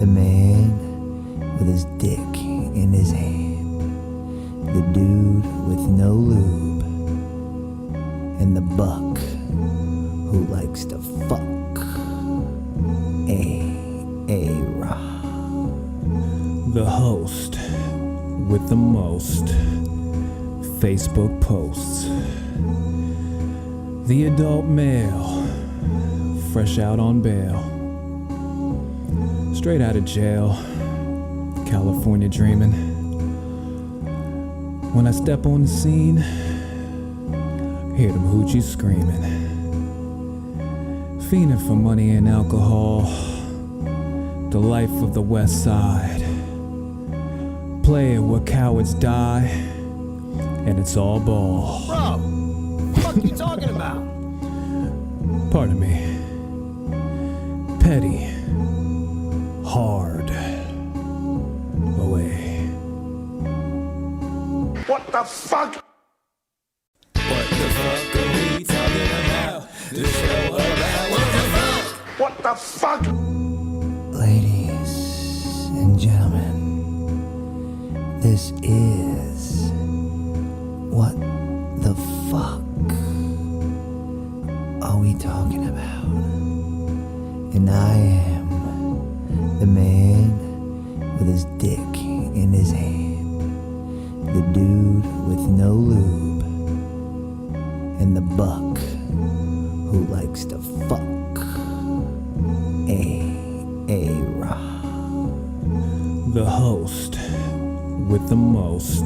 The man with his dick in his hand. The dude with no lube. And the buck who likes to fuck. A-Ra. The host with the most Facebook posts. The adult male, fresh out on bail. Straight out of jail, California dreaming. When I step on the scene, hear them hoochies screaming. Fiending for money and alcohol, the life of the West Side. Play it where cowards die, and it's all ball. Bro, what the fuck you talking about? Pardon me. Petty. Hard. Away. What the fuck? What the fuck are we talking about? The show about what the fuck? What the fuck? Ladies and gentlemen, this is What the Fuck Are We Talking About? And I am the man with his dick in his hand, the dude with no lube, and the buck who likes to fuck. A-Ra. The host with the most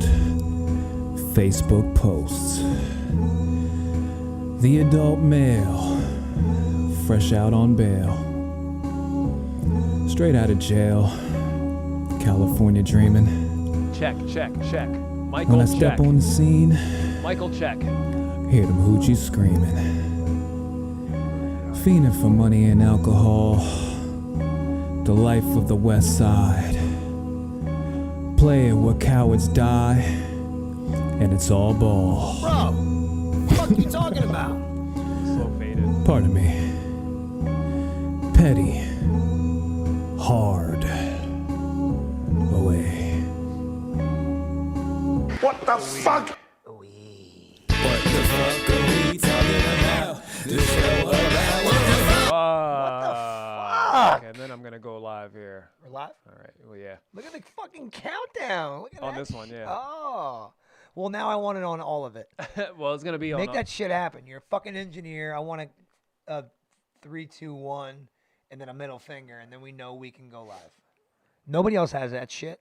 Facebook posts. The adult male, fresh out on bail. Straight out of jail, California dreaming. Check. Michael, When I check. step on the scene, Michael, check. hear them hoochies screaming. Fiending for money and alcohol, the life of the West Side. Play it where cowards die, and it's all ball. Bro, what the fuck you talking about? So faded. Pardon me. Petty. Hard. Away. What the fuck? What the fuck are we talking about? The show about what the fuck? Fuck? And then I'm gonna go live here. We're live? All right. Well, yeah. Look at the fucking countdown. Look at On that this one, shit. yeah. Oh. Well, now I want it on all of it. Well, it's gonna be on. Make that shit happen. You're a fucking engineer. I want a 3, 2, 1, and then a middle finger, and then we know we can go live. Nobody else has that shit.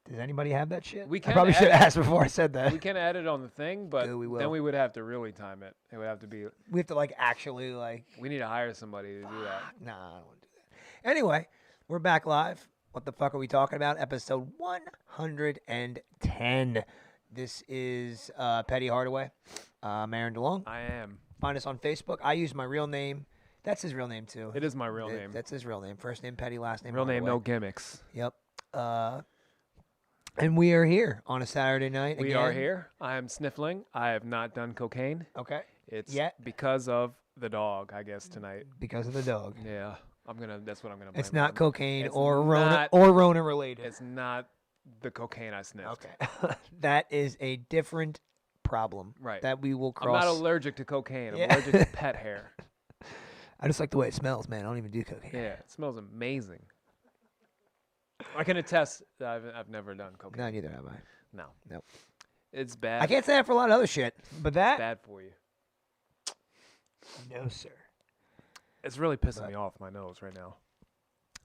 Does anybody have that shit? We I can probably should have add- asked before I said that. We can add it on the thing, but Yeah, we will. then we would have to really time it. It would have to be. We have to actually We need to hire somebody to do that. Nah, I don't want to do that. Anyway, we're back live. What the fuck are we talking about? Episode 110. This is Petty Hardaway. I'm Aaron DeLong. I am. Find us on Facebook. I use my real name. That's his real name, too. It is my real name. That's his real name. First name Petty, last name Real name, no Hardaway. gimmicks. Yep. And we are here on a Saturday night We again. are here. I am sniffling. I have not done cocaine. Okay. It's Yet. because of the dog, I guess, tonight. Because of the dog. Yeah. That's what I'm gonna blame. It's not on. cocaine It's or Rona not- or Rona related. It's not the cocaine I sniffed. Okay. That is a different problem. Right. That we will I'm cross. not allergic to cocaine. I'm Yeah. allergic to pet hair. I just like the way it smells, man. I don't even do cocaine. Yeah, it smells amazing. I can attest that I've never done cocaine. No, neither have I. No. Nope. It's bad. I can't say that for a lot of other shit, but that, Bad for you. no, sir. It's really pissing me off, my nose right now.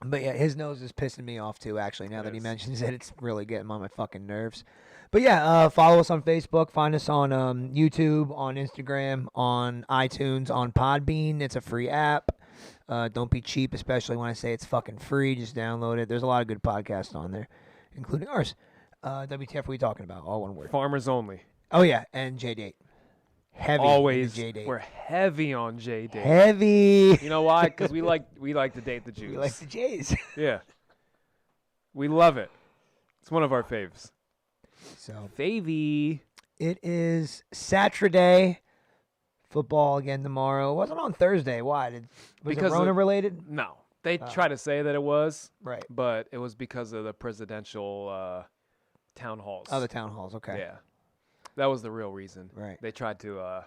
But yeah, his nose is pissing me off too, actually, now It that he is. mentions it. It's really getting on my fucking nerves. But yeah, follow us on Facebook. Find us on YouTube, on Instagram, on iTunes, on Podbean. It's a free app. Don't be cheap, especially when I say it's fucking free. Just download it. There's a lot of good podcasts on there, including ours. WTF, what are we talking about? All one word. Farmers only. Oh, yeah, and J-Date. Heavy Always. J-Date. We're heavy on J-Date. Heavy. You know why? Because we like to date the Jews. We like the J's. Yeah. We love it. It's one of our faves. So Favy. it is Saturday. Football again tomorrow. It wasn't on Thursday. Why? Was Because it Rona of- related? No. They try to say that it was, Right. but it was because of the presidential town halls. Oh, the town halls. Okay. Yeah, that was the real reason. Right. They tried to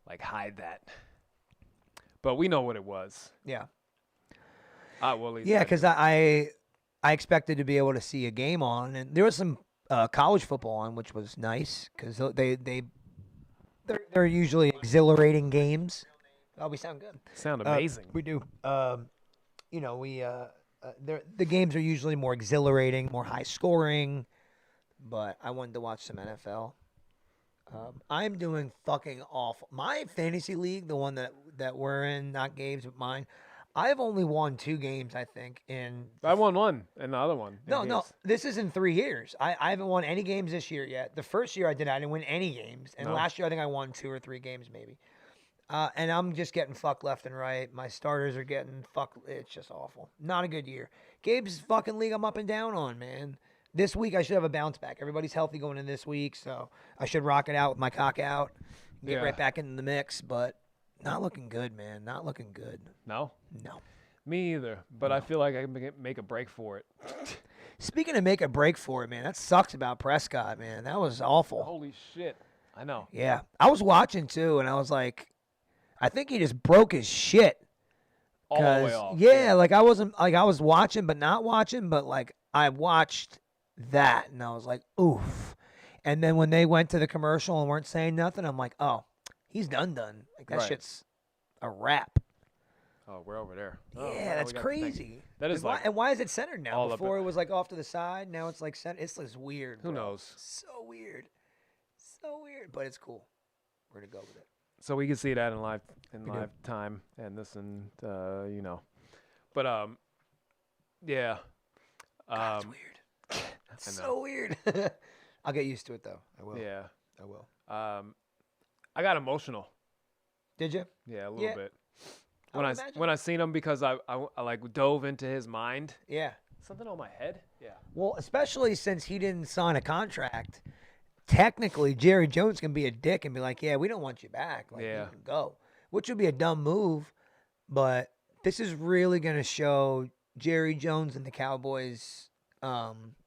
like hide that, but we know what it was. Yeah. Well, at least Yeah, I because do. I expected to be able to see a game on, and there was some college football on, which was nice because they're usually exhilarating games. Oh, we sound good. Sound amazing. We do. You know, the games are usually more exhilarating, more high scoring, but I wanted to watch some NFL. I'm doing fucking awful. My fantasy league, the one that we're in, not Gabe's, but mine, I've only won 2 games, I think, in I won one and the other one. in no, games. this is in 3 years. I haven't won any games this year yet. The first year I didn't win any games. And No. last year I think I won 2 or 3 games maybe. And I'm just getting fucked left and right. My starters are getting fucked. It's just awful. Not a good year. Gabe's fucking league I'm up and down on, man. This week I should have a bounce back. Everybody's healthy going in this week, so I should rock it out with my cock out. Get Yeah. right back into the mix, but not looking good, man. Not looking good. No, No. me either. But I feel like I can make a break for it. Speaking of make a break for it, man, that sucks about Prescott, man. That was awful. Holy shit! I know. Yeah. I was watching too, and I was like, I think he just broke his shit. All the way 'Cause, off. yeah, like I wasn't like I was watching but not watching, but like I watched that and I was like, oof. And then when they went to the commercial and weren't saying nothing, I'm like, oh, he's done. Like that Right. shit's a wrap. Oh, we're over there. Oh, Yeah, now that's we got the thing. crazy. That is and why, like and why is it centered now? all up Before in- it was like off to the side, now it's like centered. It's just weird. Who bro. knows? So weird. So weird, but it's cool. We're gonna go with it. So we can see that in live We do. time and this and you know, but yeah. God, it's weird. It's I know. so weird. I'll get used to it though. I will. Yeah. I will. I got emotional. Did you? Yeah, a little Yeah. bit. I When would imagine. when I seen him because I like dove into his mind. Yeah. Something on my head. Yeah. Well, especially since he didn't sign a contract. Technically, Jerry Jones can be a dick and be like, "Yeah, we don't want you back. Like, Yeah. you can go," which would be a dumb move. But this is really going to show Jerry Jones and the Cowboys'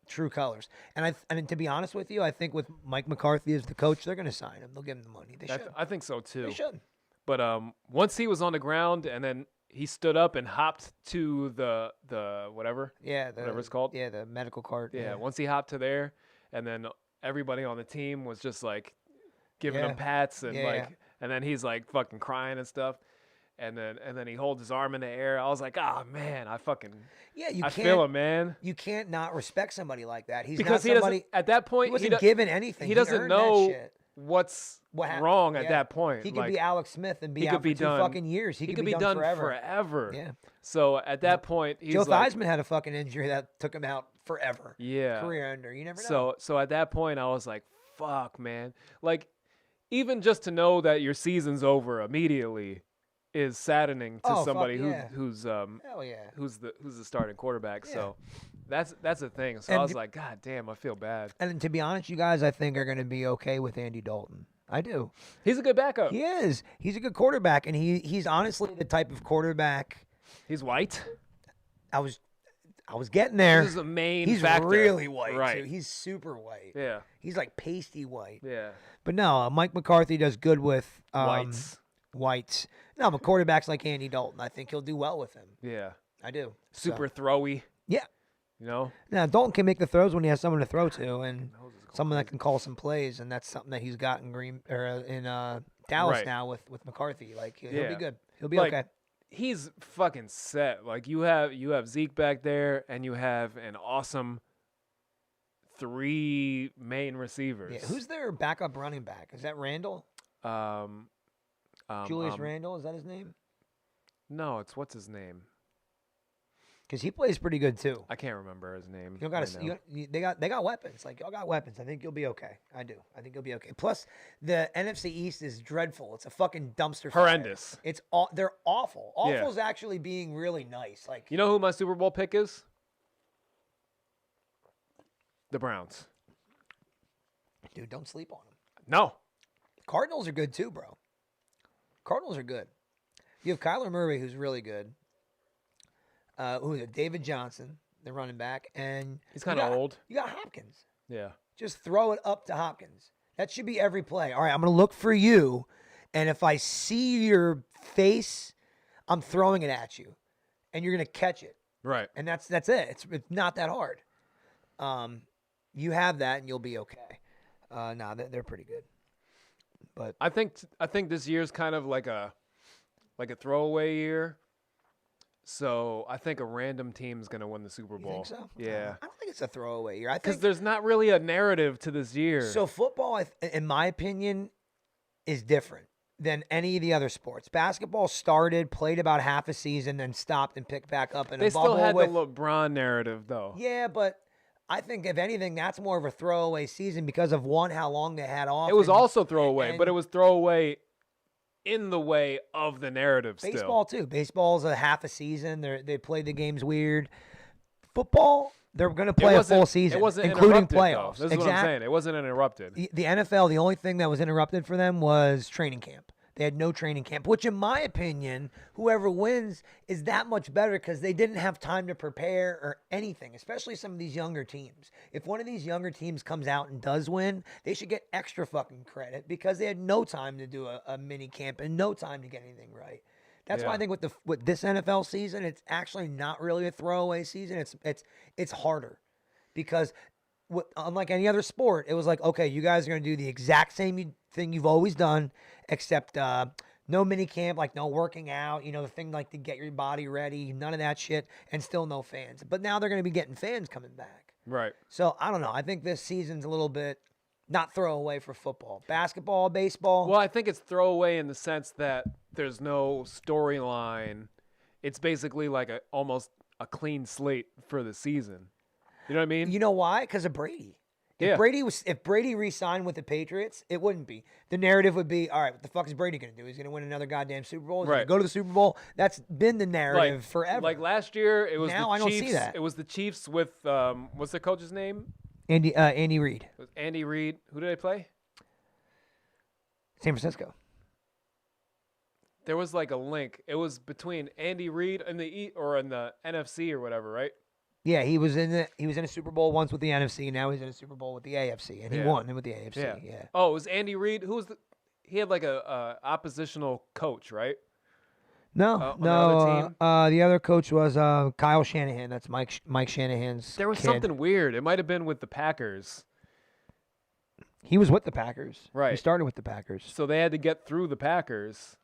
true colors. And and to be honest with you, I think with Mike McCarthy as the coach, they're going to sign him. They'll give him the money. They should. I think so too. They should. But once he was on the ground and then he stood up and hopped to the whatever. Yeah. Whatever it's called. Yeah, the medical cart. Yeah, once he hopped to there, and then everybody on the team was just like giving Yeah. him pats and Yeah, like, yeah. and then he's like fucking crying and stuff, and then he holds his arm in the air. I was like, oh man, I You I can't. feel him, man, You can't not respect somebody like that. He's because not he somebody. doesn't at that point He wasn't do- given anything. he doesn't earned that know shit. what's What hap- wrong at yeah. that point. He could like, be Alex Smith and be he out could for be 2 done- fucking years. He could be done forever. Yeah. So at that point, he's Joe like, Theismann had a fucking injury that took him out forever. yeah, Career ender. You never know. So at that point, I was like, "Fuck, man!" Like, even just to know that your season's over immediately is saddening to Oh, fuck somebody yeah. who's Hell yeah. who's the starting quarterback. Yeah. So that's the thing. So And I was d- like, God damn, I feel bad. And to be honest, you guys, I think are going to be okay with Andy Dalton. I do. He's a good backup. He is. He's a good quarterback, and he's honestly the type of quarterback. He's white. I was getting there. This is the main He's factor. really white Right. too. He's super white. Yeah. He's like pasty white. Yeah. But no, Mike McCarthy does good with Whites. Whites. No, but quarterbacks like Andy Dalton, I think he'll do well with him. Yeah. I do. Super throwy. Yeah. You know. Now Dalton can make the throws when he has someone to throw to, and someone that can call some plays, and that's something that he's got in Dallas Right. now with McCarthy. Like he'll Yeah. be good. He'll be Like, okay. He's fucking set. Like you have Zeke back there, and you have an awesome 3 main receivers. Yeah. Who's their backup running back? Is that Randall? Julius Randall? Is that his name? No, it's what's his name? Because he plays pretty good too. I can't remember his name. You got right now. they got weapons. Like y'all got weapons. I think you'll be okay. I do. I think you'll be okay. Plus, the NFC East is dreadful. It's a fucking dumpster fire. Horrendous. It's they're awful. Yeah. Awful is actually being really nice. Like You know who my Super Bowl pick is? The Browns. dude, don't sleep on them. No. Cardinals are good too, bro. Cardinals are good. You have Kyler Murray, who's really good. Who is it? David Johnson, the running back, and He's kind of old. You got Hopkins. Yeah. Just throw it up to Hopkins. That should be every play. All right, I'm going to look for you, and if I see your face, I'm throwing it at you, and you're going to catch it. Right. And that's it. It's not that hard. You have that, and you'll be okay. They're pretty good. But I think this year's kind of like a throwaway year. So I think a random team's gonna win the Super Bowl. you think so? Yeah. I don't think it's a throwaway year. I Because think there's not really a narrative to this year. so. Football, in my opinion, is different than any of the other sports. Basketball started, played about half a season, then stopped and picked back up in they a bubble. still had with, the LeBron narrative though. Yeah, but I think if anything, that's more of a throwaway season because of how long they had off. It was and also throwaway, but and- it was throwaway in the way of the narrative still. Baseball too. Baseball's a half a season. They play the games weird. Football, they're going to play a full season, It wasn't including interrupted, playoffs. though. This is what I'm saying. It wasn't interrupted. The NFL, the only thing that was interrupted for them was training camp. They had no training camp, which in my opinion, whoever wins is that much better because they didn't have time to prepare or anything, especially some of these younger teams. If one of these younger teams comes out and does win, they should get extra fucking credit because they had no time to do a mini camp and no time to get anything right. That's why I think with this NFL season, it's actually not really a throwaway season. It's harder because unlike any other sport, it was like, okay, you guys are going to do the exact same thing you've always done, except no mini camp, like no working out, the thing like to get your body ready, none of that shit, and still no fans. But now they're going to be getting fans coming back. Right. So I don't know. I think this season's a little bit not throwaway for football. Basketball, baseball. Well, I think it's throwaway in the sense that there's no storyline. It's basically like almost a clean slate for the season. You know what I mean? You know why? Because of Brady. Yeah. If Brady re-signed with the Patriots, it wouldn't be. The narrative would be, all right, what the fuck is Brady going to do? He's going to win another goddamn Super Bowl? He's going Right. to go to the Super Bowl? That's been the narrative forever. Like last year, it was Now the I don't Chiefs. see that. It was the Chiefs with what's their coach's name? Andy Reid, It was Andy Reid. Who did they play? San Francisco. There was like a link. It was between Andy Reid and in the NFC or whatever, right? Yeah, he was in a Super Bowl once with the NFC. Now he's in a Super Bowl with the AFC, and he Yeah. won with the AFC. Yeah. Oh, it was Andy Reid. Who was he had like a oppositional coach, right? No, on the other team? the other coach was Kyle Shanahan. That's Mike Shanahan's. There was kid. something weird. It might have been with the Packers. He was with the Packers. He Right. started with the Packers. So they had to get through the Packers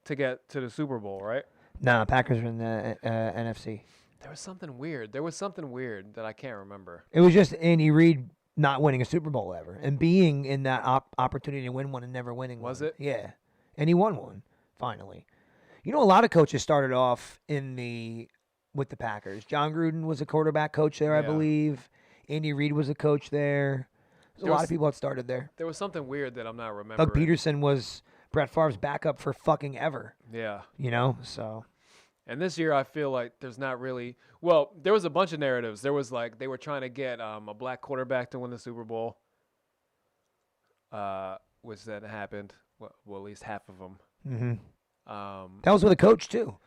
to get to the Super Bowl, right? Nah, Packers are in the NFC. There was something weird. There was something weird that I can't remember. It was just Andy Reid not winning a Super Bowl ever and being in that opportunity to win one and never winning one. Was it? Yeah. And he won one, finally. A lot of coaches started off with the Packers. John Gruden was a quarterback coach there, I Yeah. believe. Andy Reid was a coach there. There's a lot of people that started there. There was something weird that I'm not remembering. Doug Peterson was Brett Favre's backup for fucking ever, Yeah. so. And this year, I feel like there's not really. Well, there was a bunch of narratives. There was like they were trying to get a black quarterback to win the Super Bowl, which then happened. Well, at least half of them. Mm-hmm. That That was with a coach, too.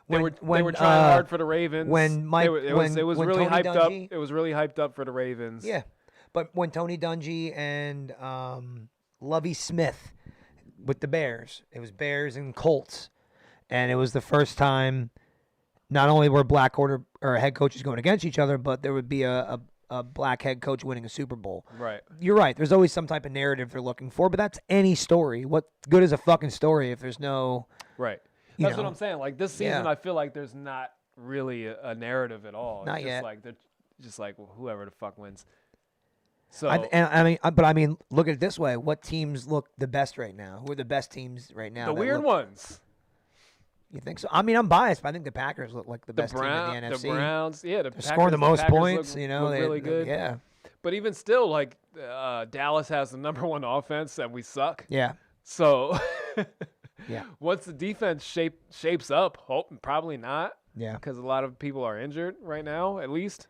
they were trying hard for the Ravens. when Mike- it was when really Tony hyped up. Dungy- It was really hyped up for the Ravens. Yeah. But when Tony Dungy and Lovie Smith with the Bears, it was Bears and Colts. And it was the first time not only were black head coaches going against each other, but there would be a black head coach winning a Super Bowl. Right. You're right. There's always some type of narrative they're looking for, but that's any story. What good is a fucking story if there's no... Right. You That's what know. I'm saying. Like this season, Yeah. I feel like there's not really a narrative at all. Not it's yet. just like they're just like whoever the fuck wins. So I mean, look at it this way. What teams look the best right now? Who are the best teams right now? the that weird look- ones. You think so? I mean, I'm biased, but I think the Packers look like the best team in the NFC. The Browns, yeah, They're scoring the most points, look they really good. Yeah. But even still, like Dallas has the number one offense, and we suck. Yeah. So, Yeah. once the defense shapes up, probably not, Yeah. because a lot of people are injured right now, at least.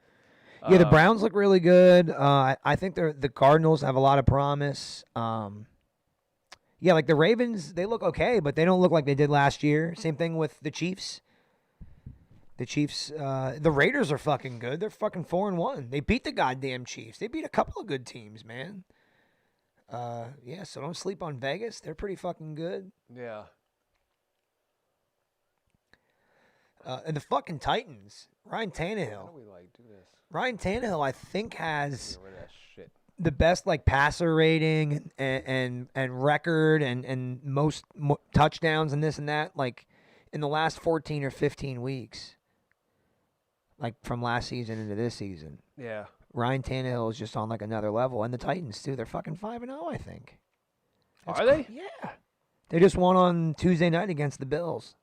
Yeah, the Browns look really good. I think the Cardinals have a lot of promise. Yeah, like the Ravens, they look okay, but they don't look like they did last year. Same thing with the Chiefs. The Chiefs, the Raiders are fucking good. They're fucking 4-1. They beat the goddamn Chiefs. They beat a couple of good teams, man. Yeah, so don't sleep on Vegas. They're pretty fucking good. Yeah. And the fucking Titans, Ryan How Tannehill. do we do this? Ryan Tannehill, I think, has Get rid of that shit. the best passer rating and record and most touchdowns and this and that in the last 14 or 15 weeks. From last season into this season. Yeah. Ryan Tannehill is just on another level, and the Titans too. They're fucking 5-0, I think. Are they? Yeah. They just won on Tuesday night against the Bills,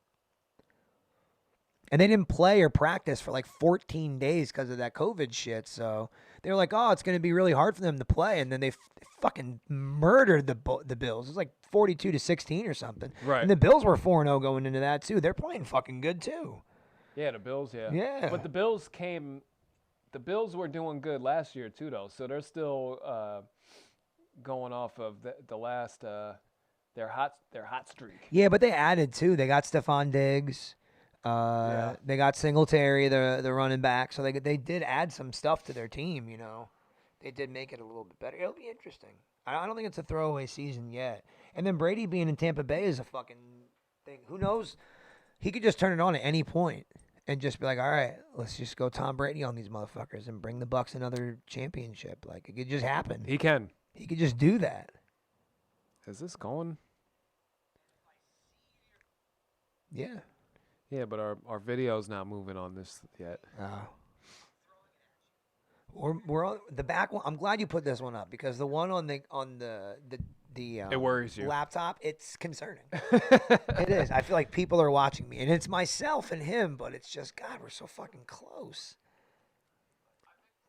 and they didn't play or practice for 14 days because of that COVID shit. So they were like, "Oh, it's going to be really hard for them to play," and then they fucking murdered the Bills. It was 42-16 or something. Right. And the Bills were 4-0 going into that too. They're playing fucking good too. Yeah, the Bills, yeah. Yeah. But the Bills were doing good last year too, though. So they're still going off of the last their hot streak. Yeah, but they added too. They got Stephon Diggs. They got Singletary, the running back. So they did add some stuff to their team. They did make it a little bit better. It'll be interesting. I don't think it's a throwaway season yet. And then Brady being in Tampa Bay is a fucking thing. Who knows? He could just turn it on at any point and just be like, all right, let's just go Tom Brady on these motherfuckers and bring the Bucs another championship. It could just happen. He can. He could just do that. Is this going? Yeah. Yeah, but our video's not moving on this yet. We're on the back one. I'm glad you put this one up because the one on the It worries you. laptop, it's concerning. It is. I feel like people are watching me, and it's myself and him, but it's just God, we're so fucking close.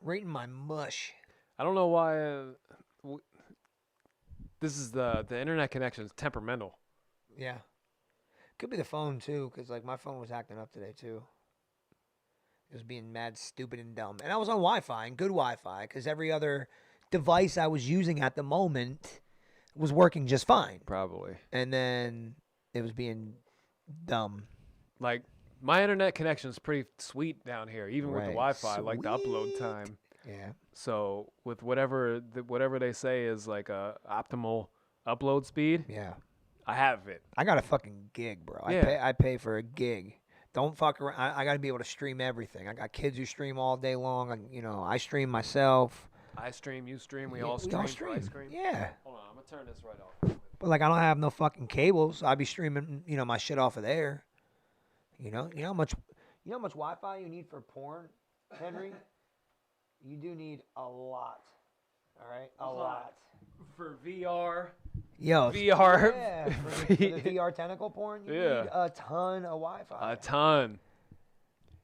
Right in my mush. I don't know why. This is the internet connection is temperamental. Yeah. Could be the phone too, because my phone was acting up today too. It was being mad, stupid, and dumb. And I was on Wi-Fi, and good Wi-Fi, because every other device I was using at the moment was working just fine. Probably. And then it was being dumb. My internet connection is pretty sweet down here, even with the Right. Wi-Fi, the upload time. Yeah. So with whatever they say is a optimal upload speed, Yeah. I have it. I got a fucking gig, bro. Yeah. I pay for a gig. Don't fuck around. I got to be able to stream everything. I got kids who stream all day long. I stream myself. I stream, you stream, we Yeah, all stream. I stream. stream. Yeah. Hold on, I'm gonna turn this right off. But I don't have no fucking cables. I be streaming, my shit off of there. You know how much Wi-Fi you need for porn, Henry? You do need a lot. All right, a lot. For VR. Yo, VR. Yeah, for the VR tentacle porn, you Yeah. need a ton of Wi-Fi. A ton.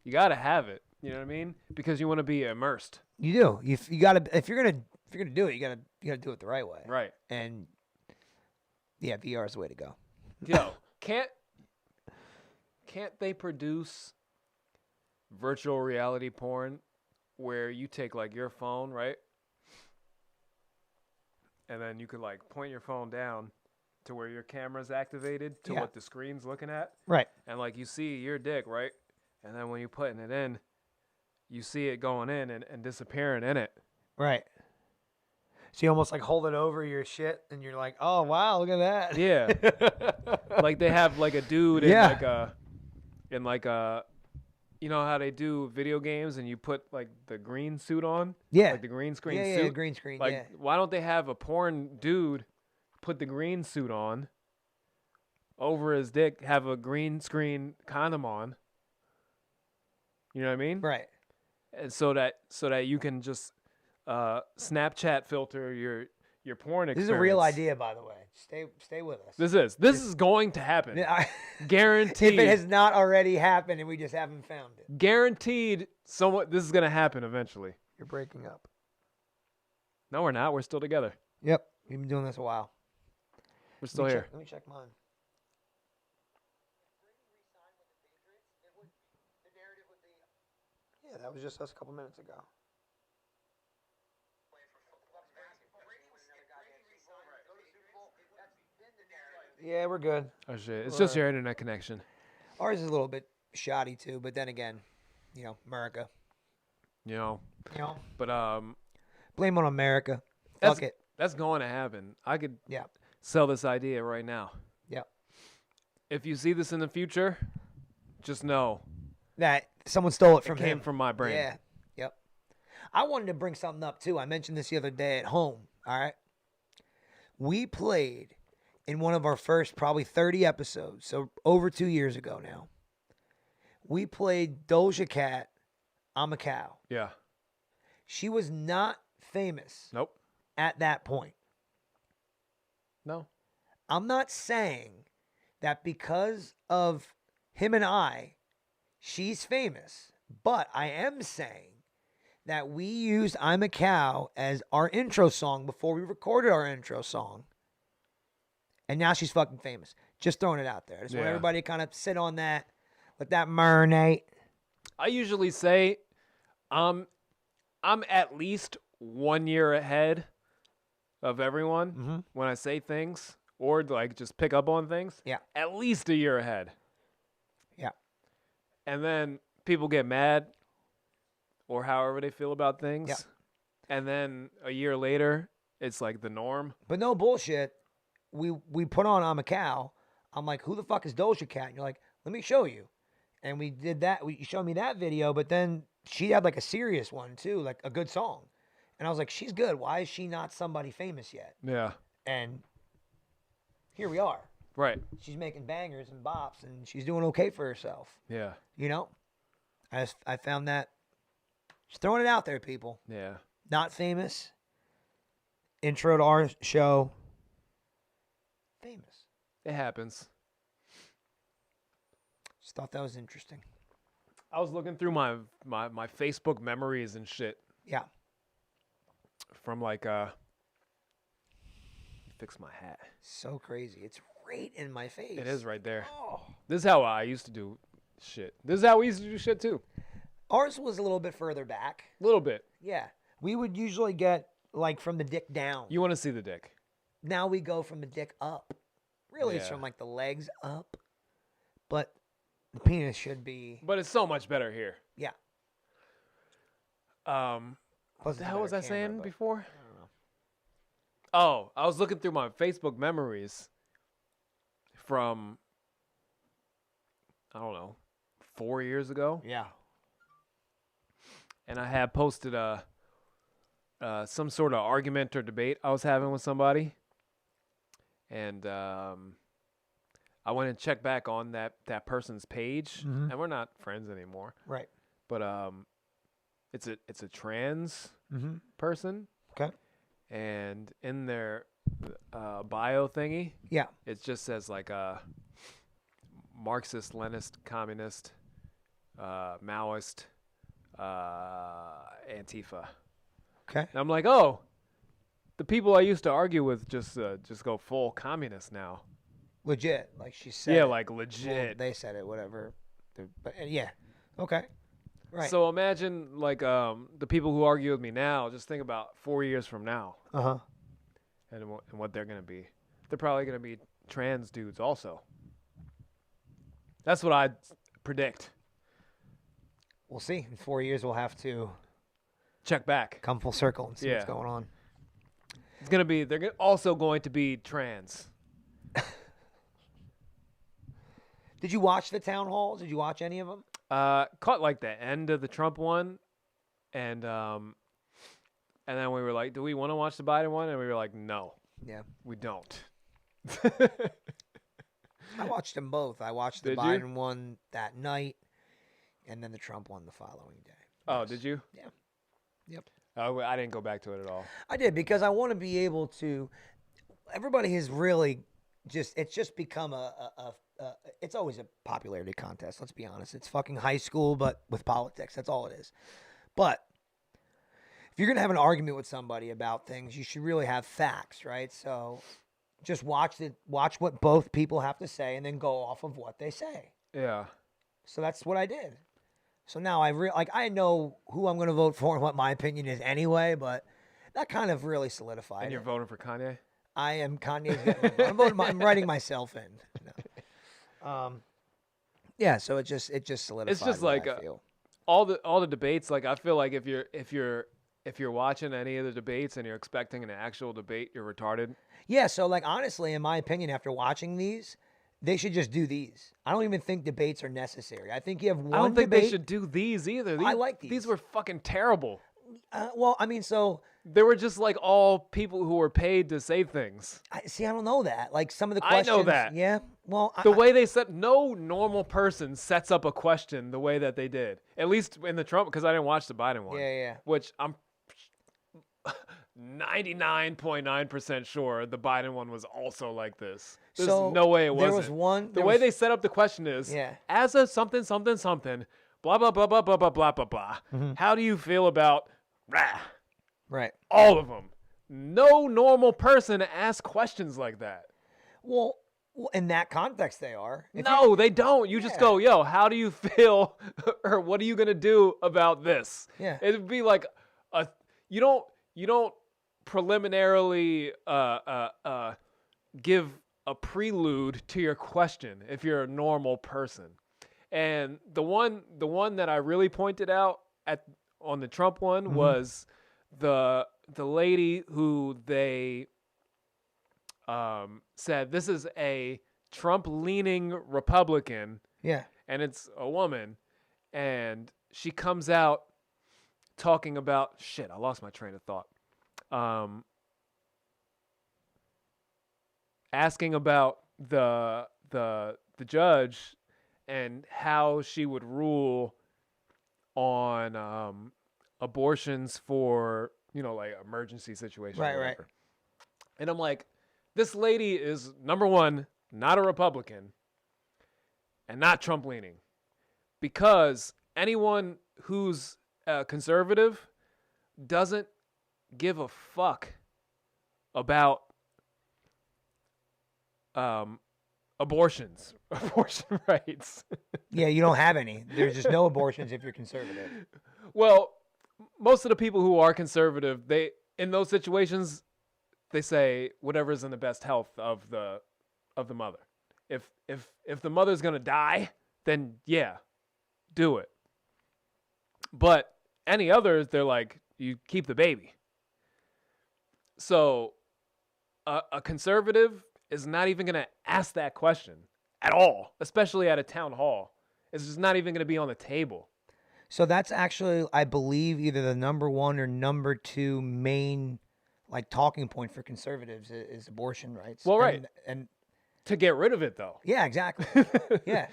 You gotta have it. You know what I mean? Because you want to be immersed. You do. You gotta if you're gonna do it, you gotta do it the right way. Right. And yeah, VR is the way to go. Yo, can't they produce virtual reality porn where you take your phone, right? And then you could point your phone down to where your camera's activated to Yeah. what the screen's looking at. Right. And you see your dick, right? And then when you're putting it in, you see it going in and disappearing in it. Right. So you almost hold it over your shit, and you're like, "Oh wow, look at that." Yeah. They have a dude in Yeah. in you know how they do video games and you put the green suit on? Yeah. The green screen Yeah, suit. yeah, green screen. Yeah. Why don't they have a porn dude put the green suit on over his dick, have a green screen condom on? You know what I mean? Right. And so that you can just Snapchat filter your porn experience. This is a real idea, by the way. Stay with us. This is going to happen. If Guaranteed. it has not already happened and we just haven't found it. Guaranteed this is going to happen eventually. You're breaking up. No, we're not. We're still together. Yep. We've been doing this a while. We're still here. Let me check mine. Yeah, that was just us a couple minutes ago. Yeah, we're good. Oh, shit. It's just your internet connection. Ours is a little bit shoddy too. But then again, America. You know, You know, but blame on America. that's Fuck it. that's going to happen. I could Yeah. sell this idea right now. Yeah. If you see this in the future, just know That someone stole it it from came him. from my brain. Yeah. Yep. I wanted to bring something up too. I mentioned this the other day at home. All right. We played in one of our first probably 30 episodes, so over 2 years ago now. We played Doja Cat, I'm a Cow. Yeah. She was not famous Nope. at that point. No. I'm not saying that because of him and I, she's famous, but I am saying that we used I'm a Cow as our intro song before we recorded our intro song. And now she's fucking famous. Just throwing it out there. I just want Yeah. everybody to kind of sit on that, let that marinate. I usually say I'm at least 1 year ahead of everyone when I say things or like just pick up on things. Yeah. At least a year ahead. Yeah. And then people get mad or however they feel about things. Yeah. And then a year later, it's like the norm. But no bullshit. We put on I'm a Cow. I'm like, who the fuck is Doja Cat? And you're like, let me show you. And we did that. You showed me that video, but then she had like a serious one too, like a good song. And I was like, she's good. Why is she not somebody famous yet? Yeah. And here we are. Right. She's making bangers and bops, and she's doing okay for herself. Yeah. I found that. Just throwing it out there, people. Yeah. Not famous. Intro to our show. Famous. It happens. Just thought that was interesting. I was looking through my Facebook memories and shit Yeah. from like fix my hat. So crazy. It's right in my face. It is right there. Oh. This is how I used to do shit. This is how we used to do shit too. Ours was a little bit further back. A little bit. Yeah. We would usually get like from the dick down. You want to see the dick. Now we go from the dick up. Really, it's Yeah. from like the legs up. But the penis should be. But it's so much better here. Yeah. What Plus the it's a hell was I better camera, saying but before? I don't know. Oh, I was looking through my Facebook memories from, I don't know, 4 years ago. Yeah. And I had posted some sort of argument or debate I was having with somebody. And I went and checked back on that person's page. Mhm. And we're not friends anymore. Right. But it's a trans Mm-hmm. person. Okay. And in their bio thingy, Yeah. it just says like Marxist, Leninist, communist, Maoist, Antifa. Okay. And I'm like, oh, the people I used to argue with just go full communist now. Legit. Like she said. Yeah, it. like Well, legit. they said it, whatever. But yeah. Okay. Right. So imagine like the people who argue with me now. Just think about 4 years from now Uh-huh. and what they're gonna be. They're probably gonna be trans dudes also. That's what I predict. We'll see. In 4 years, we'll have to Check back. come full circle and see what's Yeah. going on. It's gonna be. They're also going to be trans. Did you watch the town halls? Did you watch any of them? Caught like the end of the Trump one, and then we were like, "Do we want to watch the Biden one?" And we were like, "No, Yeah. we don't." I watched them both. I watched the Did you? Biden one that night, and then the Trump one the following day. Oh, Yes. did you? Yeah. Yep. Oh, I didn't go back to it at all. I did because I want to be able to. Everybody has really it's just become it's always a popularity contest. Let's be honest. It's fucking high school, but with politics. That's all it is. But if you're gonna have an argument with somebody about things, you should really have facts, right? So just watch what both people have to say, and then go off of what they say. Yeah. So that's what I did. So now I know who I'm gonna vote for and what my opinion is anyway. But that kind of really solidified And you're it. voting for Kanye? I am Kanye's getting. I'm writing myself in. No. Yeah, so it just solidifies. It's just what like I feel. all the debates. Like I feel like if you're watching any of the debates and you're expecting an actual debate, you're retarded. Yeah, so like honestly, in my opinion, after watching these, they should just do these. I don't even think debates are necessary. I think you have one I don't think debate. they should do these either. I like These these. were fucking terrible. Well, I mean, so They were just like all people who were paid to say things. I don't know that. Like some of the I questions. know that. Yeah. Well, The way they set, no normal person sets up a question the way that they did. At least in the Trump, because I didn't watch the Biden one. Yeah. Which I'm 99.9% sure the Biden one was also like this. There's So, no way it wasn't. there was one- The there way was- they set up the question is, Yeah. as a something, something, something, blah, blah, blah, blah, blah, blah, blah, blah, blah. How do you feel about rah? Right. All of them. No normal person asks questions like that. Well, in that context, they are. If No, they don't. You just Yeah. go, yo, how do you feel, or what are you gonna do about this? Yeah. It'd be like you don't preliminarily give a prelude to your question if you're a normal person. And the one that I really pointed out on the Trump one was the lady who they said this is a Trump-leaning Republican, Yeah. and it's a woman, and she comes out talking about shit. I lost my train of thought. Asking about the judge and how she would rule on abortions for like emergency situations. Right, or right. whatever. And I'm like, this lady is, number one, not a Republican and not Trump leaning, because anyone who's conservative doesn't give a fuck about abortion rights. Yeah, you don't have any. There's just no abortions if you're conservative. Well, most of the people who are conservative, they in those situations, they say whatever's in the best health of the mother. If the mother's gonna die, then yeah, do it. But any others, they're like, you keep the baby. So a conservative is not even gonna ask that question at all, especially at a town hall. It's just not even gonna be on the table. So that's actually, I believe, either the number one or number two main like talking point for conservatives is abortion rights. Well, right. And To get rid of it, though. yeah, exactly. Yeah.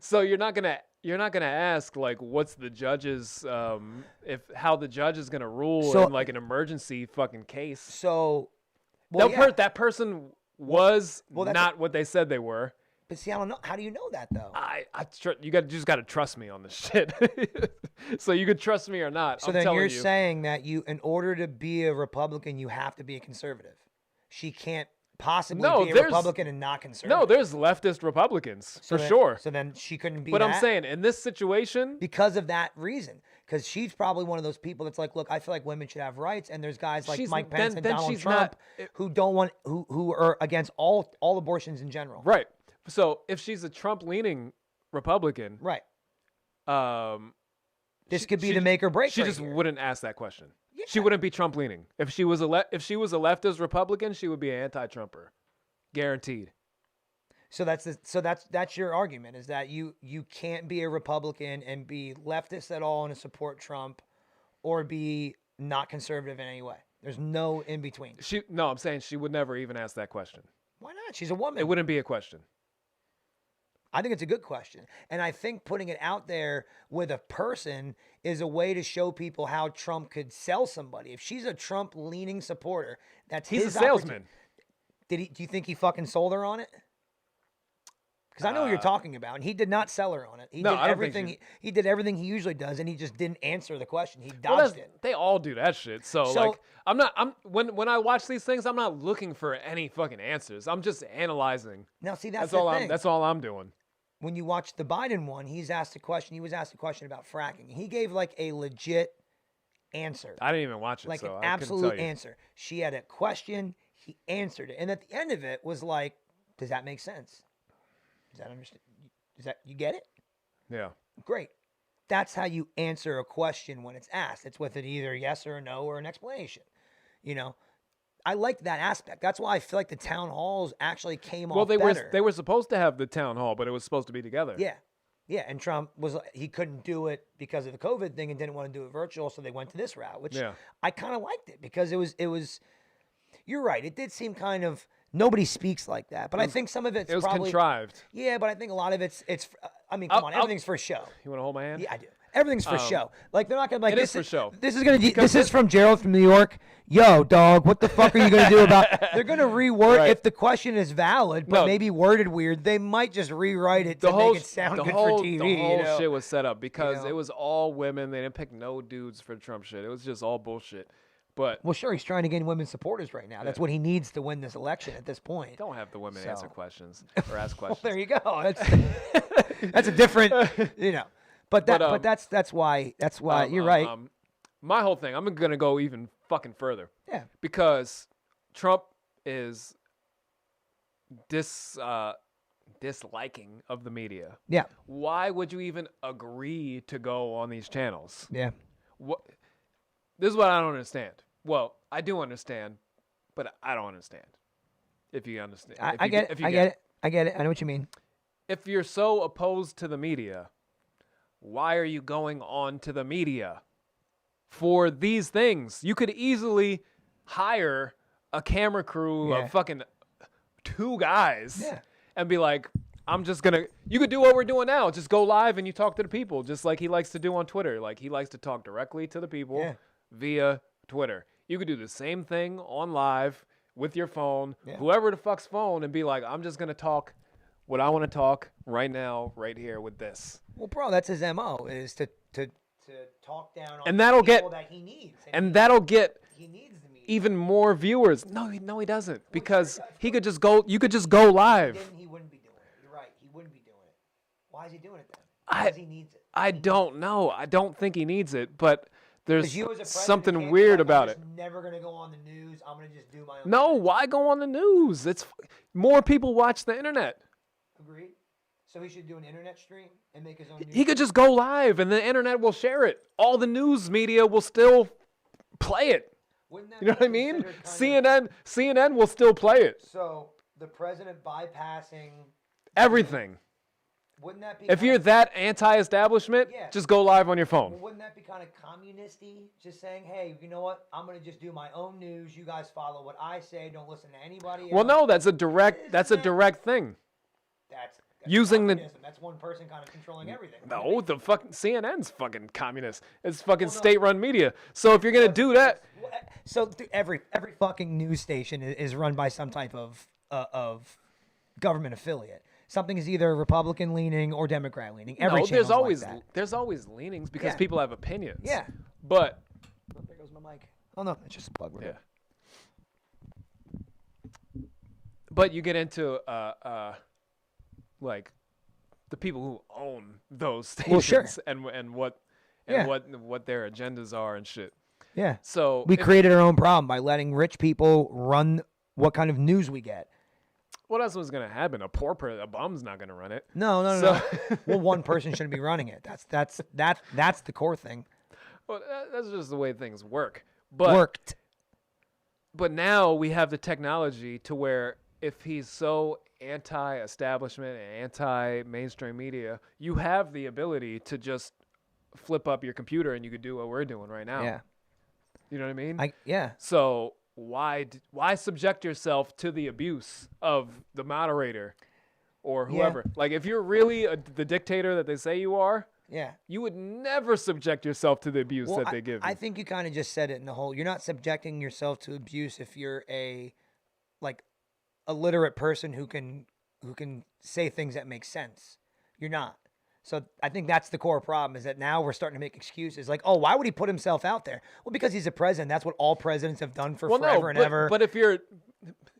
So you're not gonna ask like what's the judge's how the judge is gonna rule So- in like an emergency fucking case. So, well, That person was that's- not what they said they were. but see, I don't know. How do you know that though? You just got to trust me on this shit. So you could trust me or not. So I'm then telling you're you. saying that in order to be a Republican, you have to be a conservative. She can't possibly No, be a there's- Republican and not conservative. No, there's leftist Republicans So for then- sure. So then she couldn't be But I'm that? saying in this situation, Because of that reason. Because she's probably one of those people that's like, look, I feel like women should have rights, and there's guys like She's- Mike Pence and then Donald she's Trump not- who don't want who are against all abortions in general. right. So if she's a Trump-leaning Republican, Right. This She- could be she- the make or break. she right just here. wouldn't ask that question. She wouldn't be Trump leaning. If she was a leftist Republican, she would be an anti-Trumper, guaranteed. So that's your argument, is that you can't be a Republican and be leftist at all and support Trump, or be not conservative in any way. There's no in between. I'm saying she would never even ask that question. Why not? She's a woman. It wouldn't be a question. I think it's a good question. And I think putting it out there with a person is a way to show people how Trump could sell somebody. If she's a Trump-leaning supporter, that's He's a his salesman. opportunity. Do you think he fucking sold her on it? Because I know what you're talking about, and he did not sell her on it. He No, did I don't think everything. she- He did everything he usually does, and he just didn't answer the question. He Well, dodged that's- it. they all do that shit. So like, when I watch these things, I'm not looking for any fucking answers. I'm just analyzing. Now, see, that's all the thing. that's all I'm doing. When you watch the Biden one, he was asked a question about fracking. He gave like a legit answer. I didn't even watch it, Like so an I couldn't absolute tell you. answer. She had a question, he answered it. And at the end of it was like, does that make sense? Does that understand? Does that, you get it? Yeah. Great. That's how you answer a question when it's asked. It's with it either yes or a no or an explanation. You know, I like that aspect. That's why I feel like the town halls actually came off better. They were supposed to have the town hall, but it was supposed to be together. Yeah. Yeah, and Trump he couldn't do it because of the COVID thing and didn't want to do it virtual, so they went to this route, which I kind of liked it because it was you're right. It did seem kind of nobody speaks like that, but I think some of it's probably contrived. Yeah, but I think a lot of it's I mean, come on, everything's for show. You want to hold my hand? Yeah, I do. Everything's for show. Like they're not gonna be like It is for show. This is from Gerald from New York. Yo, dog, what the fuck are you gonna do about? They're gonna reword Right. if the question is valid, but maybe worded weird. They might just rewrite it to make it sound good for TV. The whole you know? shit was set up because know? it was all women. They didn't pick no dudes for Trump shit. It was just all bullshit. But Well, sure, he's trying to gain women's supporters right now. That's what he needs to win this election at this point. don't have the women answer So. questions or ask Well, questions. there you go. That's a different, you know. But that's why you're right. My whole thing, I'm gonna go even fucking further. Yeah. Because Trump is disliking of the media. Yeah. Why would you even agree to go on these channels? Yeah. What? This is what I don't understand. Well, I do understand, but I don't understand. If you understand, I get it. I get it. I know what you mean. If you're so opposed to the media, why are you going on to the media for these things? You could easily hire a camera crew of fucking 2 guys and be like, you could do what we're doing now. Just go live and you talk to the people, just like he likes to do on Twitter. Like he likes to talk directly to the people via Twitter. You could do the same thing on live with your phone, whoever the fuck's phone, and be like, I'm just going to talk what I want to talk right now, right here with this. Well, bro, that's his MO is to talk down on And that'll people get that he needs. and that'll get he needs the media. even more viewers. No, he doesn't, because he could just go. You could just go live. He wouldn't be doing it. You're right. He wouldn't be doing it. Why is he doing it then? Because he needs it. I don't know. I don't think he needs it, but there's You as a president something can't be weird like, about I'm it. just never gonna go on the news. I'm gonna just do my own. No, why go on the news? It's more people watch the internet. Agreed. So he should do an internet stream and make his own news. He could just go live, and the internet will share it. All the news media will still play it. Wouldn't that You know be what I mean? considered kind CNN will still play it. So the president bypassing Everything. wouldn't that be? If you're that anti-establishment, Yeah. just go live on your well, phone. wouldn't that be kind of communisty? Just saying, hey, you know what? I'm gonna just do my own news. You guys follow what I say. Don't listen to anybody else. Well, no, that's a direct thing. That's Using the- communism. That's one person kind of controlling everything. No, the fucking CNN's fucking communist. It's fucking state-run media. So if you're gonna do that, So every fucking news station is run by some type of government affiliate. Something is either Republican leaning or Democrat leaning. Every no, channel's there's always leanings because Yeah. people have opinions. Yeah. But Oh, there goes my mic. Oh no, it's just a plug. We're yeah. good. But you get into like the people who own those stations Well, sure. and what Yeah. what their agendas are and shit. Yeah. So We created our own problem by letting rich people run what kind of news we get. what else was gonna happen? A bum's not gonna run it. No. Well, one person shouldn't be running it. That's the core thing. Well, that's just the way things work. But Worked. But now we have the technology to where if he's so anti-establishment and anti-mainstream media, you have the ability to just flip up your computer and you could do what we're doing right now. Yeah. You know what I mean? Yeah. So why subject yourself to the abuse of the moderator or whoever? Like if you're really the dictator that they say you are, Yeah. you would never subject yourself to the abuse that they give you. I think you kind of just said it in the whole. You're not subjecting yourself to abuse if you're a literate person who can say things that make sense. You're not. So I think that's the core problem is that now we're starting to make excuses like, oh, why would he put himself out there? Well, because he's a president. That's what all presidents have done for forever and ever.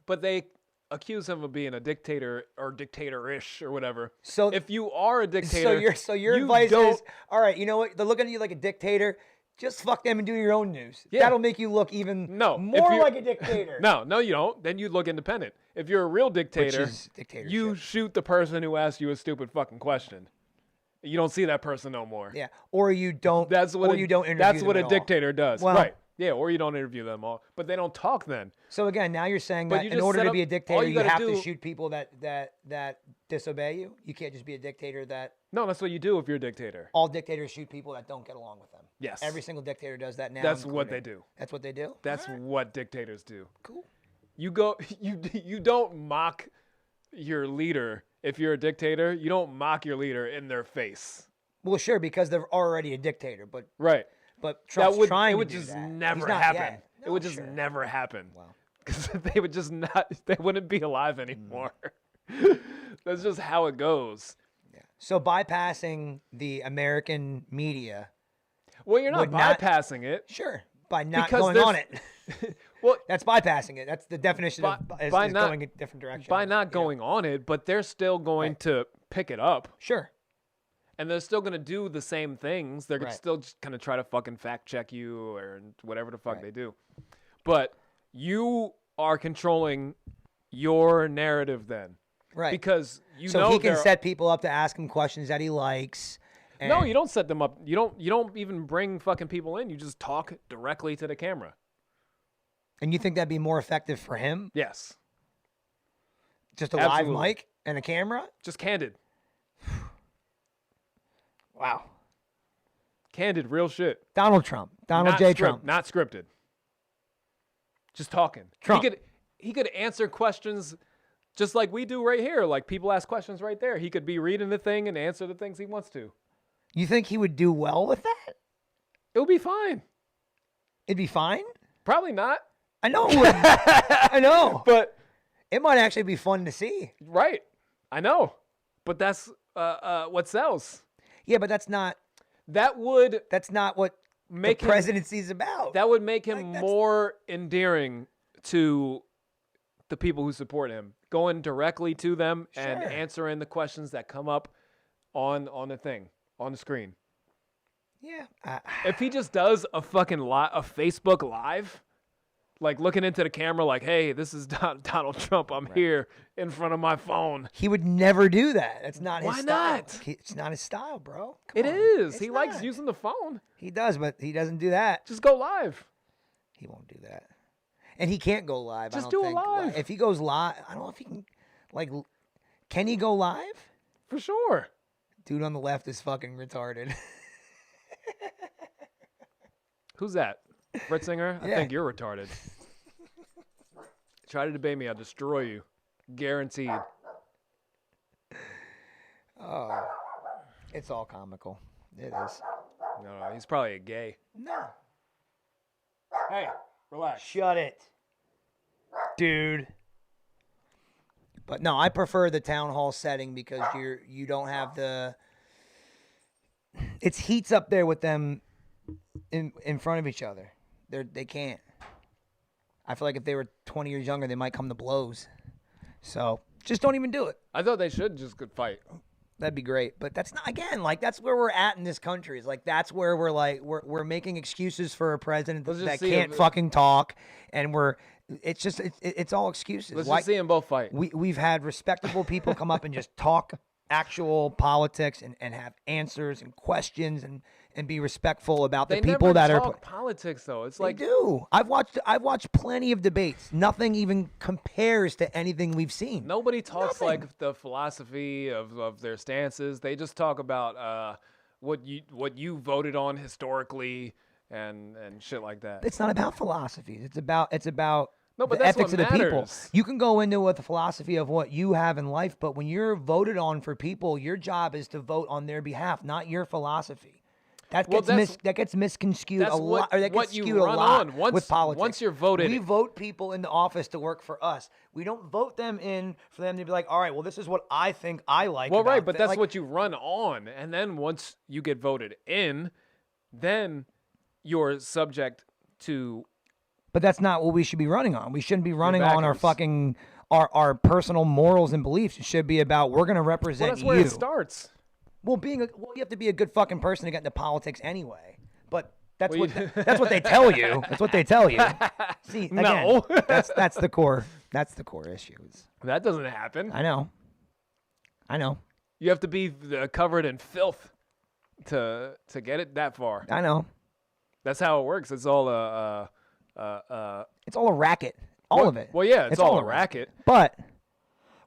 But they accuse him of being a dictator or dictator-ish or whatever. So if you are a dictator, so your you advice don't- is, all right, you know what? They're looking at you like a dictator. Just fuck them and do your own news. Yeah. That'll make you look even No, if more you're- like a dictator. No, you don't. Then you look independent. If you're a real dictator, is dictatorship. you shoot the person who asked you a stupid fucking question. You don't see that person no more. Yeah, or you don't. That's what you don't interview That's them what a at all. dictator does. Well- right. Yeah, or you don't interview them all, but they don't talk then. So again, now you're saying But that you in just order set to up- be a all dictator, you you gotta have to do- shoot people that disobey you. You can't just be a dictator that No, that's what you do if you're a dictator. all dictators shoot people that don't get along with them. Yes. Every single dictator does that now. That's what they including- do. That's what they do. That's what dictators do. Cool. You go. You don't mock your leader if you're a dictator. You don't mock your leader in their face. Well, sure, because they're already a dictator, but Right. Trump's trying it would to do just that. never He's not happen. yet. It No, would just sure. never happen. Wow. Because they would just not. They wouldn't be alive anymore. That's just how it goes. So bypassing the American media, Well, you're not Would not- bypassing it. sure, by not Because going there's- on it. Well, That's bypassing it. That's the definition By- of is by not- going a different direction. by not Yeah. going on it, but they're still going Right. to pick it up. Sure. And they're still going to do the same things. They're Right. still just kind of try to fucking fact check you or whatever the fuck Right. they do. But you are controlling your narrative then. Right. Because you so know he can there- set people up to ask him questions that he likes. No, and- you don't set them up. You don't even bring fucking people in. You just talk directly to the camera. And you think that'd be more effective for him? Yes. Just a Absolutely. live mic and a camera? Just candid. Wow. Candid, real shit. Donald Trump. Donald Not J. script- Trump. Not scripted. Just talking. Trump. He could answer questions just like we do right here. Like people ask questions right there. He could be reading the thing and answer the things he wants to. You think he would do well with that? It would be fine. It'd be fine? Probably not. I know it would. I know. But It might actually be fun to see. right. I know. But that's what sells. Yeah, but that's not what Make the him- presidency's about. That would make him Like, that's- more endearing to the people who support him. Going directly to them and Sure. answering the questions that come up on the thing, on the screen. Yeah. If he just does a fucking a Facebook Live, like looking into the camera like, hey, this is Donald Trump. I'm here in front of my phone. He would never do that. That's not his Why style. not? It's not his style, bro. Come It on. is. It's He likes not. using the phone. He does, but he doesn't do that. Just go live. He won't do that. And he can't go live. Just I do don't it think. live. If he goes live, I don't know if he can. Like, can he go live? For sure. Dude on the left is fucking retarded. Who's that? Fritzinger? I Yeah. think you're retarded. Try to debate me, I'll destroy you. Guaranteed. Oh, it's all comical. It is. No, he's probably a gay. No. Hey, relax. Shut it, dude. But no, I prefer the town hall setting because you don't have the. It's heats up there with them in front of each other. They can't. I feel like if they were 20 years younger, they might come to blows. So just don't even do it. I thought they should just could fight. That'd be great. But that's not, again, like that's where we're at in this country. Is like that's where we're like we're making excuses for a president Let's just that see can't if- fucking talk, and it's all excuses. Let's Why- just see them both fight. we've had respectable people come up and just talk actual politics and have answers and questions and be respectful about the They people never that talk are. politics though. It's They like do. I've watched plenty of debates. Nothing even compares to anything we've seen. nobody talks Nothing. like the philosophy of their stances. They just talk about what you voted on historically and shit like that. It's not about philosophies. It's about No, but the that's ethics what of the people. matters. You can go into with the philosophy of what you have in life, but when you're voted on for people, your job is to vote on their behalf, not your philosophy. That Well, gets misconstrued a that's lot, or that what gets you skewed a run lot on. Once- with politics. once you're voted- we vote people into office to work for us. We don't vote them in for them to be like, all right, well, this is what I think I like. Well, about right, but thi-" that's like, what you run on, and then once you get voted in, then you're subject to. But that's not what we should be running on. We shouldn't be running on our backers. fucking our personal morals and beliefs. It should be about we're going to Well, represent that's where you. it starts. Well, you have to be a good fucking person to get into politics anyway. But that's Well, that's what they tell you. That's what they tell you. See, again, No. that's the core. That's the core issue. That doesn't happen. I know. You have to be covered in filth to get it that far. I know. That's how it works. It's all It's all a racket. All of it. Well, yeah, it's all a racket. But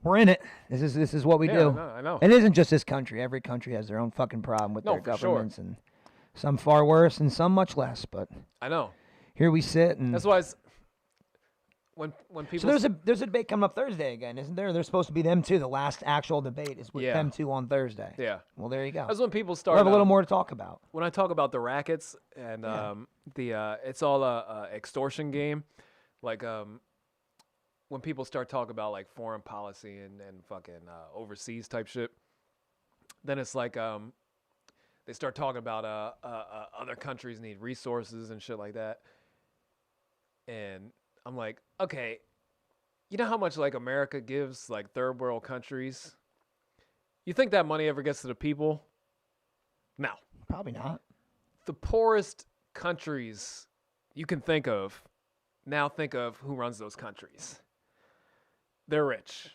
we're in it. This is what we Yeah, do. I know. It isn't just this country. Every country has their own fucking problem with No, their for sure. governments, and some far worse and some much less. But I know. here we sit, and That's why when people so there's a debate coming up Thursday again, isn't there? There's supposed to be them too. The last actual debate is with Yeah. them two on Thursday. yeah. Well, there you go. That's when people We'll start. have a little more to talk about. When I talk about the rackets and it's all a extortion game, like when people start talking about like foreign policy and fucking overseas type shit, then it's like they start talking about other countries need resources and shit like that, and I'm like, okay, you know how much like America gives like third world countries? You think that money ever gets to the people? No. Probably not. The poorest countries you can think of, now think of who runs those countries. They're rich.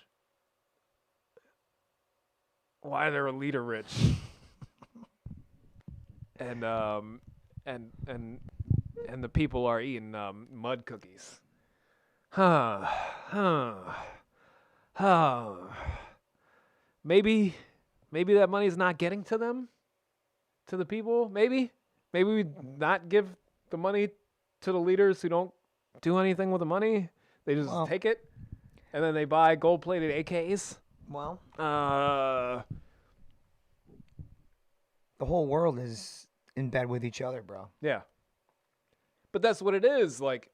Why they're a leader rich? and the people are eating mud cookies. Maybe that money's not getting to them, to the people. Maybe we not give the money to the leaders who don't do anything with the money. They just take it, and then they buy gold-plated AKs. Well, the whole world is in bed with each other, bro. Yeah. But that's what it is, like,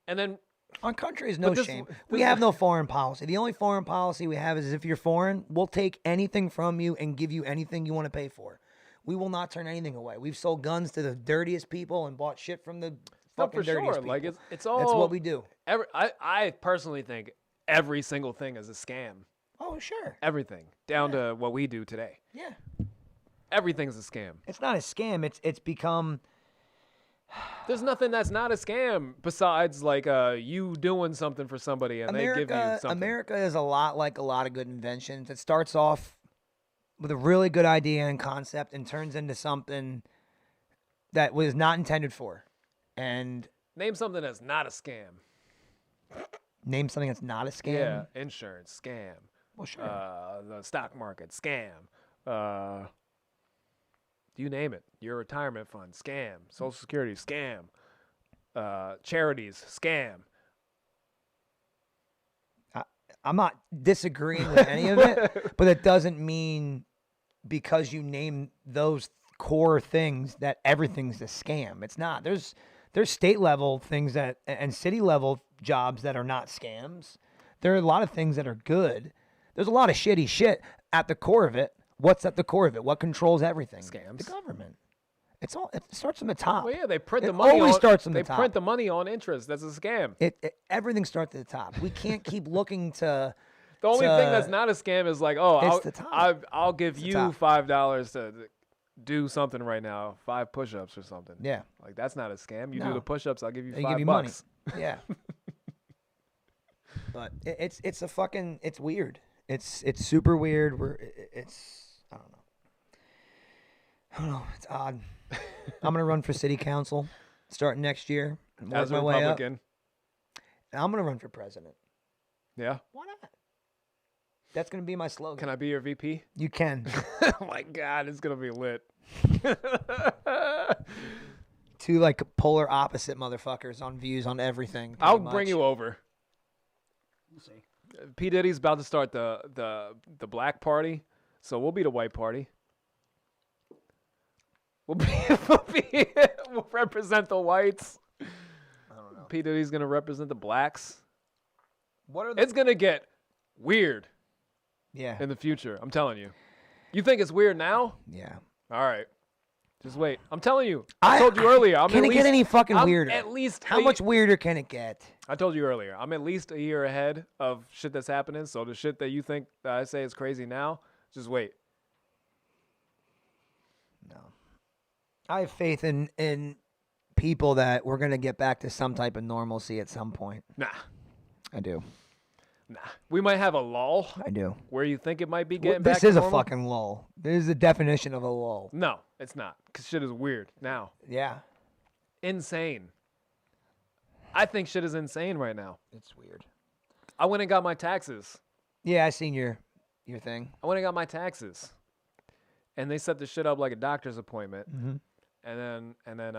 and then Our country is no this- shame. this- We have no foreign policy. The only foreign policy we have is if you're foreign, we'll take anything from you and give you anything you want to pay for. We will not turn anything away. We've sold guns to the dirtiest people and bought shit from the no, fucking for dirtiest sure, people. like it's all. That's what we do. I personally think every single thing is a scam. Oh, sure. Everything down to what we do today. Yeah. Everything's a scam. It's not a scam. It's become There's nothing that's not a scam besides like you doing something for somebody and they give you something. America is a lot like a lot of good inventions. It starts off with a really good idea and concept and turns into something that was not intended for. And Name something that's not a scam. name something that's not a scam. Yeah, insurance scam. Well, sure. The stock market scam. You name it. Your retirement fund scam. Social Security scam. Charities scam. I'm not disagreeing with any of it, but it doesn't mean because you name those core things that everything's a scam. It's not. There's state level things that and city level jobs that are not scams. There are a lot of things that are good. There's a lot of shitty shit at the core of it. What's at the core of it? What controls everything? Scams. The government. It starts from the top. Well, yeah, they print It the money. always on, starts from the They top. print the money on interest. That's a scam. Everything starts at the top. We can't keep looking to. The only thing that's not a scam is like, oh, It's the top. I'll give the you top. $5 to do something right now, 5 push-ups or something. Yeah. Like that's not a scam. You do No. the push-ups, I'll give you They $5. give you money. Yeah. But it's a fucking it's weird. It's super weird. I don't know. It's odd. I'm gonna run for city council starting next year. And work As a my way up. Republican. And I'm gonna run for president. Yeah. Why not? That's gonna be my slogan. Can I be your VP? You can. Oh my God, it's gonna be lit. Two like polar opposite motherfuckers on views on everything. I'll pretty bring much. you over. We'll see. P Diddy's about to start the black party, so we'll be the white party. We'll represent the whites. I don't know. P Diddy's gonna represent the blacks. What are the? It's gonna get weird Yeah. in the future. I'm telling you. You think it's weird now? Yeah. All right. Just wait. I'm telling you. I told you earlier. Can it get any fucking weirder? At least How much weirder can it get? I told you earlier. I'm at least a year ahead of shit that's happening. So the shit that you think that I say is crazy now, just wait. No. I have faith in people that we're gonna get back to some type of normalcy at some point. Nah. I do. Nah. We might have a lull I do. where you think it might be getting back This to is a normal. fucking lull. This is the definition of a lull. No, it's not. Because shit is weird now. Yeah. Insane. I think shit is insane right now. It's weird. I went and got my taxes. Yeah, I seen your thing. I went and got my taxes. And they set the shit up like a doctor's appointment. Mm-hmm. And then